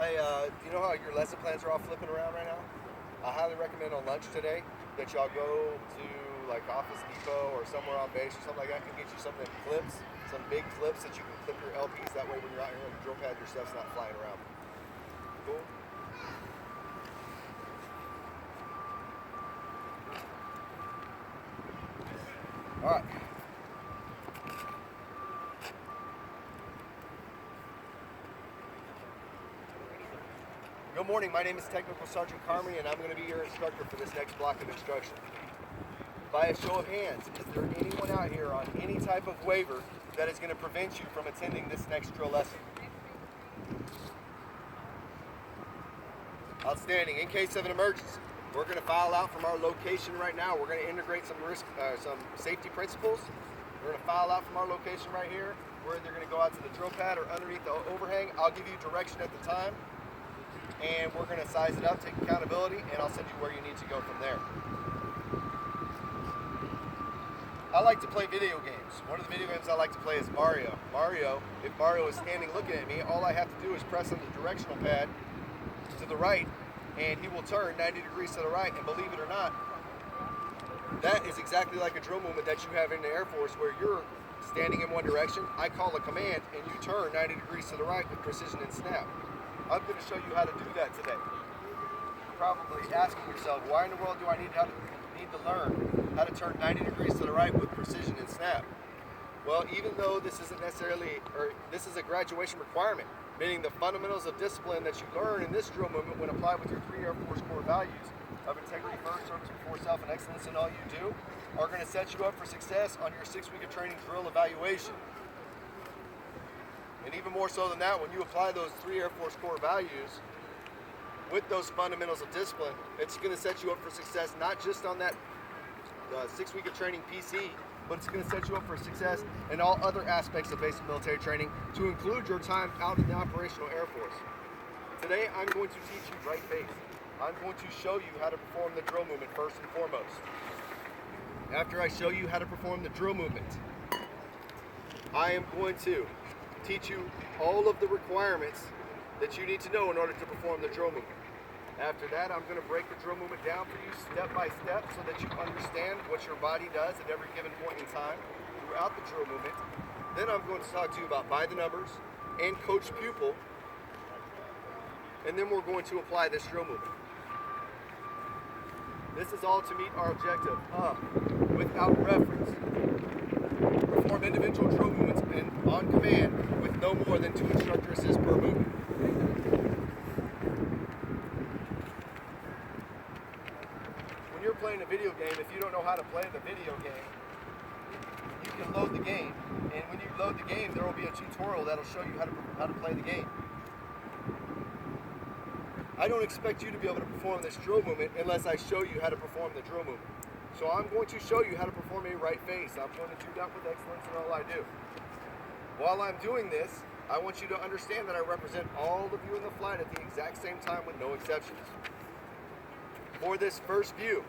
Hey, do you know how your lesson plans are all flipping around right now? I highly recommend on lunch today that y'all go to like Office Depot or somewhere on base or something like that and get you some of them clips, some big clips that you can clip your LPs. That way when you're out here on the drill pad, your stuff's not flying around. Cool? All right. Good morning, my name is Technical Sergeant Carmody and I'm going to be your instructor for this next block of instruction. By a show of hands, is there anyone out here on any type of waiver that is going to prevent you from attending this next drill lesson? Outstanding. In case of an emergency, we're going to file out from our location right now. We're going to integrate some safety principles. We're going to file out from our location right here. We're either going to go out to the drill pad or underneath the overhang. I'll give you direction at the time. And we're going to size it up, take accountability, and I'll send you where you need to go from there. I like to play video games. One of the video games I like to play is Mario. If Mario is standing looking at me, all I have to do is press on the directional pad to the right, and he will turn 90 degrees to the right, and believe it or not, that is exactly like a drill movement that you have in the Air Force where you're standing in one direction, I call a command, and you turn 90 degrees to the right with precision and snap. I'm going to show you how to do that today. You're probably asking yourself, why in the world do I need to learn how to turn 90 degrees to the right with precision and snap? Well, even though this isn't necessarily, or this is a graduation requirement, meaning the fundamentals of discipline that you learn in this drill movement when applied with your 3 Air Force core values of integrity first, service before self, and excellence in all you do are going to set you up for success on your 6-week of training drill evaluation. And even more so than that, when you apply those 3 Air Force core values with those fundamentals of discipline, it's going to set you up for success not just on that 6-week of training PC, but it's going to set you up for success in all other aspects of basic military training, to include your time out in the operational Air Force. Today, I'm going to teach you right face. I'm going to show you how to perform the drill movement first and foremost. After I show you how to perform the drill movement, I am going to teach you all of the requirements that you need to know in order to perform the drill movement. After that, I'm going to break the drill movement down for you step by step so that you understand what your body does at every given point in time throughout the drill movement. Then I'm going to talk to you about by the numbers and coach pupil, and then we're going to apply this drill movement. This is all to meet our objective of, without reference, perform individual drill movements and on command with no more than 2 instructor assists per movement. When you're playing a video game, if you don't know how to play the video game, you can load the game, and when you load the game, there will be a tutorial that'll show you how to play the game. I don't expect you to be able to perform this drill movement unless I show you how to perform the drill movement. So I'm going to show you how to perform a right face. I'm going to do that with excellence in all I do. While I'm doing this, I want you to understand that I represent all of you in the flight at the exact same time with no exceptions. For this first view,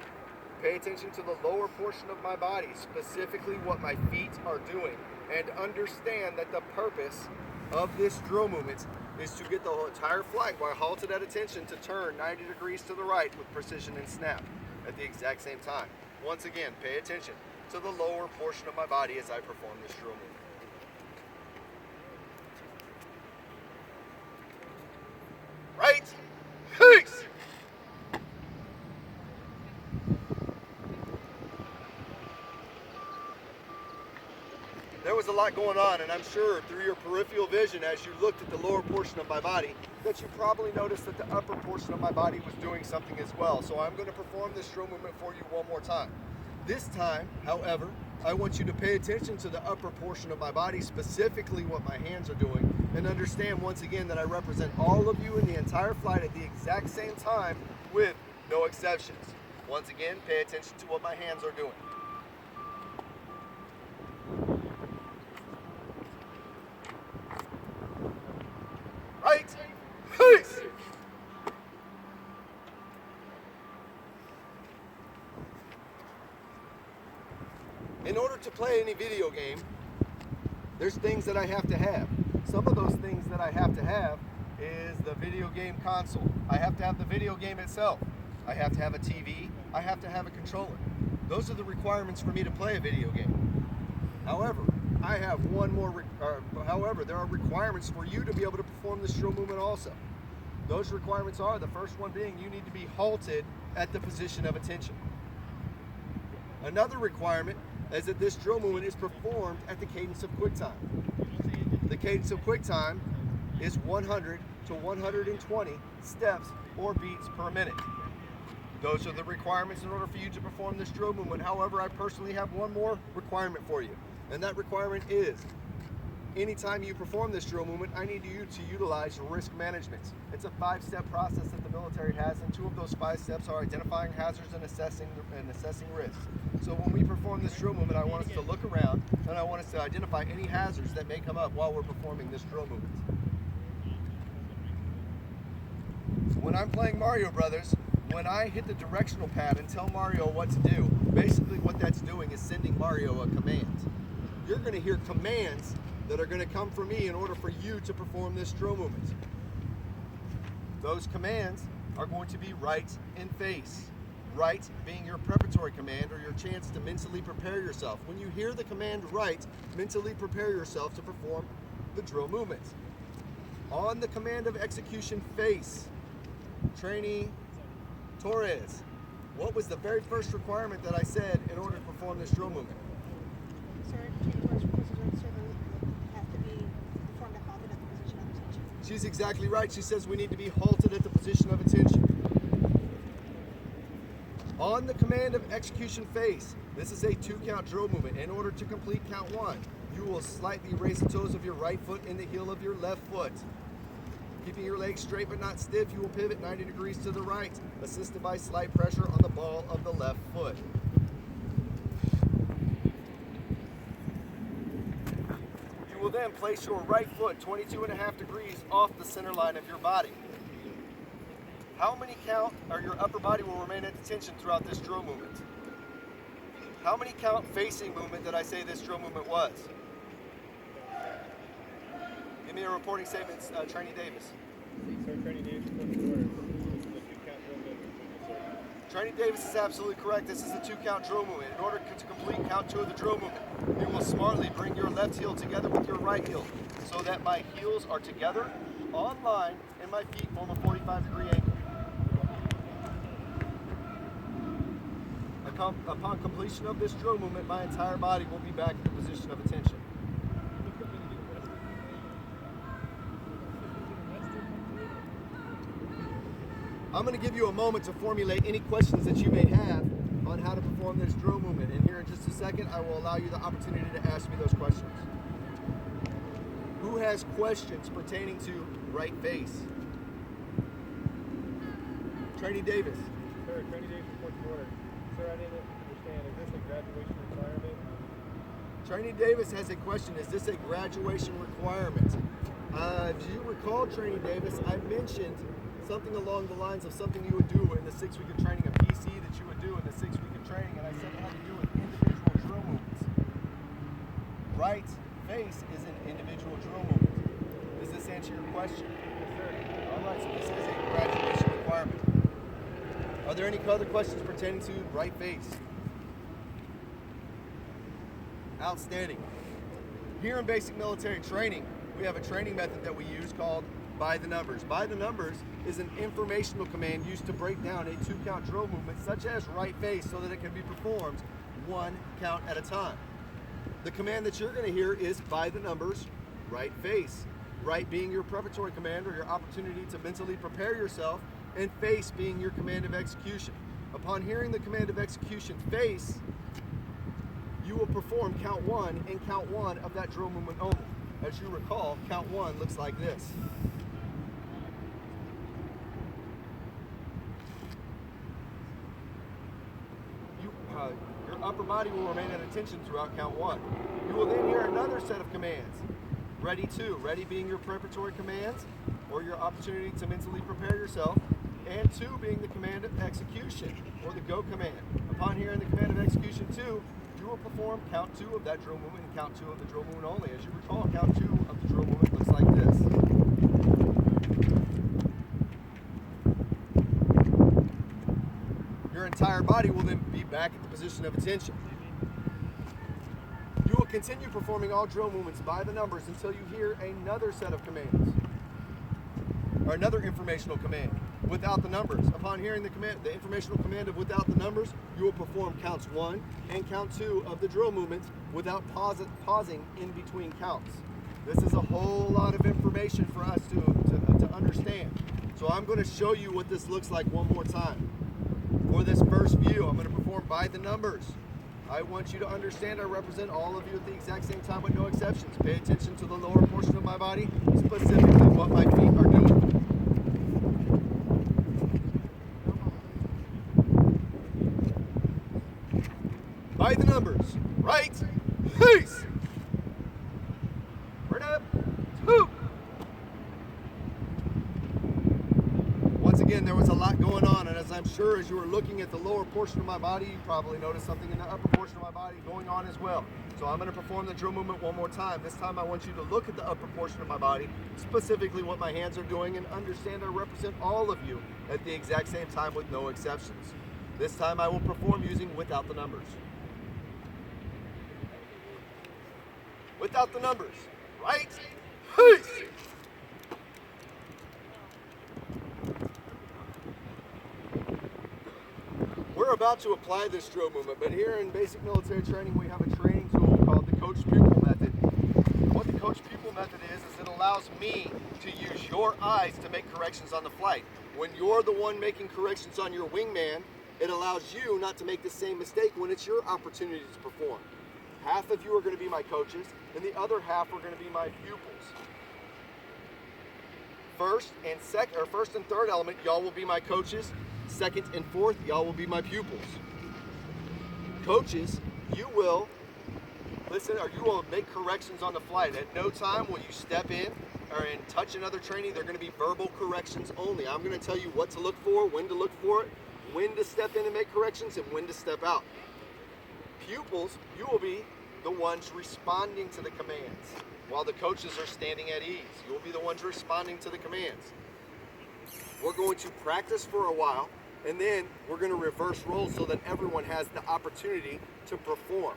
pay attention to the lower portion of my body, specifically what my feet are doing, and understand that the purpose of this drill movement is to get the whole entire flight while halted at attention to turn 90 degrees to the right with precision and snap at the exact same time. Once again, pay attention to the lower portion of my body as I perform this drill movement. Right face! There was a lot going on, and I'm sure through your peripheral vision as you looked at the lower portion of my body that you probably noticed that the upper portion of my body was doing something as well. So I'm going to perform this drill movement for you one more time. This time, however, I want you to pay attention to the upper portion of my body, specifically what my hands are doing, and understand once again that I represent all of you in the entire flight at the exact same time with no exceptions. Once again, pay attention to what my hands are doing. Right face! In order to play any video game, there's things that I have to have. Some of those things that I have to have is the video game console. I have to have the video game itself. I have to have a TV. I have to have a controller. Those are the requirements for me to play a video game. However, I have one more. However, there are requirements for you to be able to perform this drill movement also. Those requirements are, the first one being you need to be halted at the position of attention. Another requirement is that this drill movement is performed at the cadence of quick time. The cadence of quick time is 100 to 120 steps or beats per minute. Those are the requirements in order for you to perform this drill movement. However, I personally have one more requirement for you, and that requirement is anytime you perform this drill movement, I need you to utilize risk management. It's a 5-step process that the military has, and 2 of those 5 steps are identifying hazards and assessing risks. So when we perform this drill movement, I want us to look around and I want us to identify any hazards that may come up while we're performing this drill movement. When I'm playing Mario Brothers, when I hit the directional pad and tell Mario what to do, basically what that's doing is sending Mario a command. You're going to hear commands that are going to come from me in order for you to perform this drill movement. Those commands are going to be right and face. Right being your preparatory command or your chance to mentally prepare yourself. When you hear the command right, mentally prepare yourself to perform the drill movement. On the command of execution face, Trainee Torres, what was the very first requirement that I said in order to perform this drill movement? Sir, Trainee Torres has to be performed and halted at the position of attention. She's exactly right. She says we need to be halted at the position of attention. On the command of execution face, this is a 2-count drill movement. In order to complete count 1, you will slightly raise the toes of your right foot in the heel of your left foot. Keeping your legs straight but not stiff, you will pivot 90 degrees to the right, assisted by slight pressure on the ball of the left foot. You will then place your right foot 22.5 degrees off the center line of your body. How many count or your upper body will remain at attention throughout this drill movement? How many count facing movement did I say this drill movement was? Give me a reporting statement, Trainee Davis. Sir, Trainee Davis, point of order. This is a 2-count drill movement, sir. Trainee Davis is absolutely correct. This is a 2-count drill movement. In order to complete count 2 of the drill movement, you will smartly bring your left heel together with your right heel so that my heels are together on line and my feet form a 45-degree angle. Upon completion of this drill movement, my entire body will be back in the position of attention. I'm going to give you a moment to formulate any questions that you may have on how to perform this drill movement. And here in just a second, I will allow you the opportunity to ask me those questions. Who has questions pertaining to right face? Trainee Davis. Sir, Trainee Davis, point of order. Sir, I didn't understand. Is this a graduation requirement? Trainee Davis has a question. Is this a graduation requirement? If you recall, Trainee Davis, I mentioned something along the lines of something you would do in the 6-week of training, a PC that you would do in the 6-week of training, and I said it had to do with individual drill movements. Right face is an individual drill movement. Does this answer your question? Yes, sir. All right, so this is a graduation requirement. Are there any other questions pertaining to right face? Outstanding. Here in basic military training, we have a training method that we use called by the numbers. By the numbers is an informational command used to break down a 2-count drill movement such as right face so that it can be performed 1 count at a time. The command that you're going to hear is by the numbers, right face. Right being your preparatory command or your opportunity to mentally prepare yourself, and face being your command of execution. Upon hearing the command of execution face, you will perform count 1 and count 1 of that drill movement only. As you recall, count 1 looks like this. Your upper body will remain at attention throughout count 1. You will then hear another set of commands. Ready 2, ready being your preparatory commands or your opportunity to mentally prepare yourself, and 2 being the command of execution or the go command. Upon hearing the command of execution 2, you will perform count 2 of that drill movement and count 2 of the drill movement only. As you recall, count 2 of the drill movement looks like this. entire body will then be back at the position of attention. You will continue performing all drill movements by the numbers until you hear another set of commands, or another informational command without the numbers. Upon hearing the informational command of without the numbers, you will perform counts 1 and count 2 of the drill movements without pausing in between counts. This is a whole lot of information for us to understand. So I'm going to show you what this looks like one more time. For this first view, I'm going to perform by the numbers. I want you to understand I represent all of you at the exact same time with no exceptions. Pay attention to the lower portion of my body, specifically what my feet are doing. By the numbers. Right, peace. Right up, 2. Once again, there was a lot going on, and as I'm sure as you were looking at the lower portion of my body, you probably noticed something in the upper portion of my body going on as well. So I'm going to perform the drill movement one more time. This time I want you to look at the upper portion of my body, specifically what my hands are doing, and understand I represent all of you at the exact same time with no exceptions. This time I will perform using without the numbers. Without the numbers. Right? Peace! We're about to apply this drill movement, but here in basic military training we have a training tool called the coach pupil method. What the coach pupil method is it allows me to use your eyes to make corrections on the flight. When you're the one making corrections on your wingman, it allows you not to make the same mistake when it's your opportunity to perform. Half of you are going to be my coaches, and the other half are going to be my pupils. First and third element, y'all will be my coaches. Second and fourth, y'all will be my pupils. Coaches, you will listen, or you will make corrections on the flight. At no time will you step in or in touch another training. They're going to be verbal corrections only. I'm going to tell you what to look for, when to look for it, when to step in and make corrections, and when to step out. Pupils, you will be the ones responding to the commands, while the coaches are standing at ease. You will be the ones responding to the commands. We're going to practice for a while, and then we're going to reverse roles so that everyone has the opportunity to perform.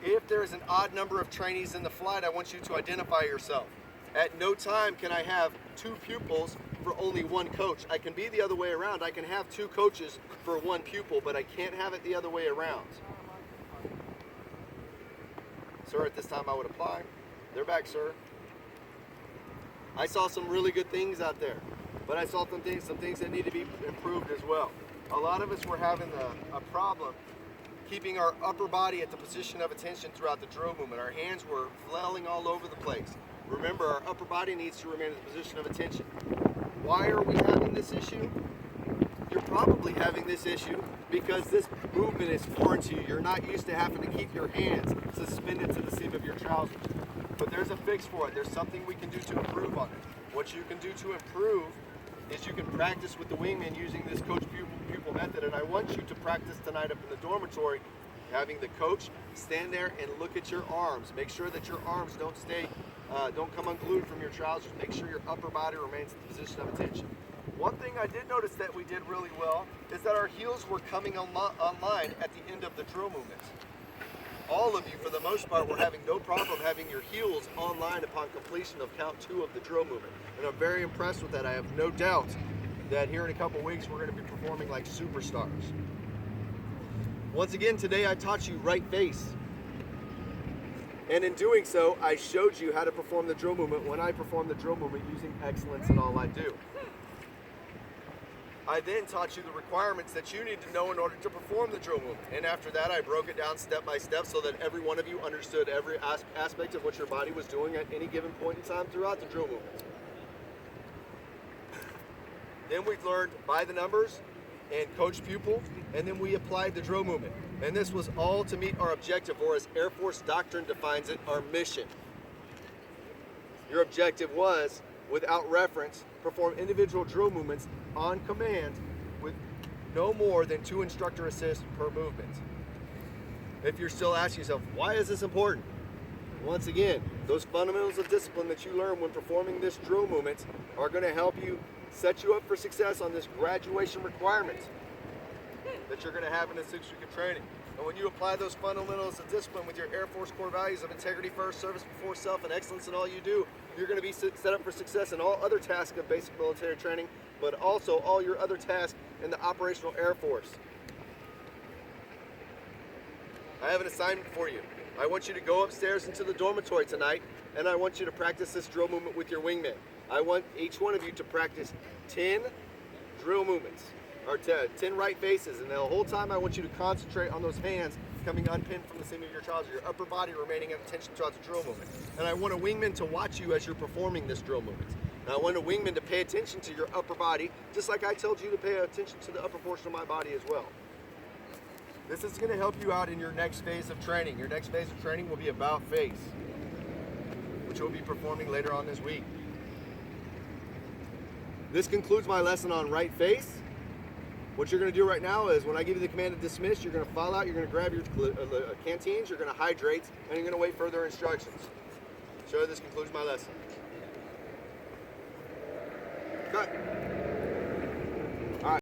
If there is an odd number of trainees in the flight, I want you to identify yourself. At no time can I have 2 pupils for only 1 coach. I can be the other way around. I can have 2 coaches for 1 pupil, but I can't have it the other way around. Sir, at this time I would apply. They're back, sir. I saw some really good things out there, but I saw some things that need to be improved as well. A lot of us were having a problem keeping our upper body at the position of attention throughout the drill movement. Our hands were flailing all over the place. Remember, our upper body needs to remain in the position of attention. Why are we having this issue? You're probably having this issue because this movement is foreign to you. You're not used to having to keep your hands suspended to the seam of your trousers. But there's a fix for it. There's something we can do to improve on it. What you can do to improve is you can practice with the wingman using this coach pupil method. And I want you to practice tonight up in the dormitory, having the coach stand there and look at your arms. Make sure that your arms don't come unglued from your trousers. Make sure your upper body remains in the position of attention. One thing I did notice that we did really well is that our heels were coming online at the end of the drill movement. All of you, for the most part, were having no problem having your heels online upon completion of count 2 of the drill movement. And I'm very impressed with that. I have no doubt that here in a couple weeks we're going to be performing like superstars. Once again, today I taught you right face. And in doing so, I showed you how to perform the drill movement when I perform the drill movement using excellence in all I do. I then taught you the requirements that you need to know in order to perform the drill movement. And after that, I broke it down step by step so that every one of you understood every aspect of what your body was doing at any given point in time throughout the drill movement. Then we've learned by the numbers and coach pupil, and then we applied the drill movement. And this was all to meet our objective, or as Air Force doctrine defines it, our mission. Your objective was, without reference, perform individual drill movements on command with no more than 2 instructor assists per movement. If you're still asking yourself, why is this important? Once again, Those fundamentals of discipline that you learn when performing this drill movement are going to help you set you up for success on this graduation requirement that you're going to have in a 6 week of training. And when you apply those fundamentals of discipline with your Air Force core values of integrity first, service before self, and excellence in all you do, you're going to be set up for success in all other tasks of basic military training, but also all your other tasks in the operational Air Force. I have an assignment for you. I want you to go upstairs into the dormitory tonight, and I want you to practice this drill movement with your wingman. I want each one of you to practice 10 drill movements, or 10 right faces, and the whole time I want you to concentrate on those hands coming unpinned from the seam of your trousers, your upper body remaining at attention throughout the drill movement. And I want a wingman to watch you as you're performing this drill movement. And I want a wingman to pay attention to your upper body, just like I told you to pay attention to the upper portion of my body as well. This is going to help you out in your next phase of training. Your next phase of training will be about face, which we'll be performing later on this week. This concludes my lesson on right face. What you're going to do right now is when I give you the command to dismiss, you're going to file out, you're going to grab your canteens, you're going to hydrate, and you're going to wait further instructions. So this concludes my lesson. Cut.